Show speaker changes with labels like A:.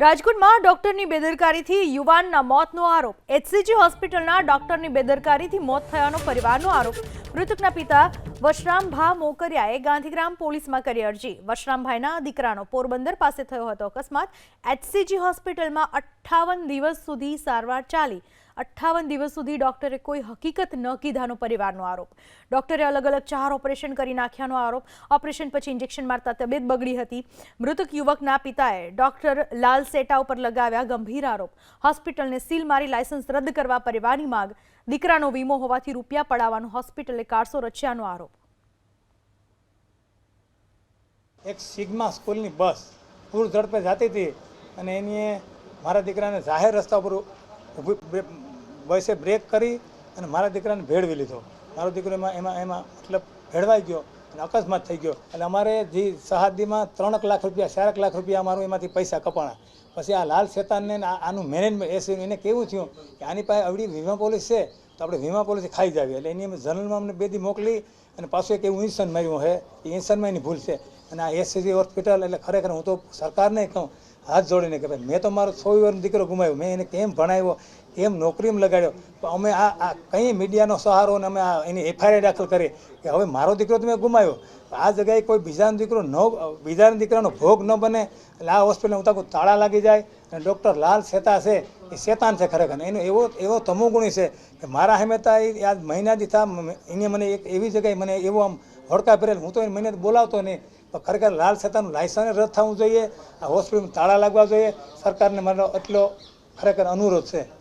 A: રાજકોટમાં ડોક્ટરની બેદરકારીથી યુવાનના મોતનો આરોપ। એચસીજી હોસ્પિટલના ડોક્ટરની બેદરકારીથી મોત થયાનો પરિવારનો આરોપ। મૃતકના પિતા વશરામભા મોકરિયાએ ગાંધીગ્રામ પોલીસમાં કરી અરજી। વશરામભાઈના દીકરાનો પોરબંદર પાસે થયો હતો અકસ્માત। એચસીજી હોસ્પિટલમાં 58 દિવસ સુધી સારવાર ચાલી। 58 દિવસ સુધી ડોક્ટરે કોઈ હકીકત ન કીધાનો પરિવારનો આરોપ। ડોક્ટરે અલગ અલગ 4 ઓપરેશન કરી નાખ્યાનો આરોપ। ઓપરેશન પછી ઇન્જેક્શન મારતા તબિયત બગડી હતી। મૃતક યુવકના પિતાએ ડોક્ટર લાલ સેટા ઉપર લગાવ્યા ગંભીર આરોપ। હોસ્પિટલને સીલ મારી લાયસન્સ રદ કરવા પરિવારની માંગ। દીકરાનો વીમો હોવાથી રૂપિયા પડાવવાનો હોસ્પિટલે કારસો રચ્યાનો આરોપ।
B: એક સિગ્મા સ્કૂલની બસ પૂર ઝડપે જતી હતી અને એની મારા દીકરાને જાહેર રસ્તા પર બસે બ્રેક કરી અને મારા દીકરાને ભેળવી લીધો। મારો દીકરો એમાં મતલબ ભેળવાઈ ગયો અને અકસ્માત થઈ ગયો। એટલે અમારે જે સહાદીમાં 3 લાખ રૂપિયા 4 લાખ રૂપિયા અમારું એમાંથી પૈસા કપાણા। પછી આ લાલ શેતાનને આનું મેનેજમેન્ટ એને કેવું થયું કે આની પાસે આવડી વીમા પોલિસ છે તો આપણે વીમા પોલિસી ખાઈ જાવી। એટલે એની જનરલમાં અમને 2 દી મોકલી અને પાછું એક એવું ઇન્સન માર્યું છે એ ઇન્સનમાં એની ભૂલ છે। અને આ એચસીજી હોસ્પિટલ એટલે ખરેખર હું તો સરકારને કહું હાથ જોડીને કે ભાઈ મેં તો મારો 6 વર્ષનો દીકરો ગુમાવ્યો, મેં એને કેમ ભણાવ્યો, કેમ નોકરીમાં લગાડ્યો, અમે આ કંઈ મીડિયાનો સહારો અને અમે એની એફઆઈઆર દાખલ કરી કે હવે મારો દીકરો તમે ગુમાવ્યો, આ જગ્યાએ કોઈ બીજાનો દીકરાનો ભોગ ન બને। એટલે આ હોસ્પિટલમાં ઉતાકો તાળા લાગી જાય અને ડૉક્ટર લાલ શેતા છે એ શેતાન છે ખરેખર। એનો એવો તમોગુણી છે કે મારા હમેતા આ મહિનાથી થા એને મને એક એવી જગ્યાએ મને એવો આમ હડકા ભરેલ હું તો એને મહિને બોલાવતો નહીં, પણ ખરેખર લાલ શેતાનું લાયસન્સ રદ થવું જોઈએ, આ હોસ્પિટલમાં તાળા લાગવા જોઈએ। સરકારને મારો એટલો ખરેખર અનુરોધ છે।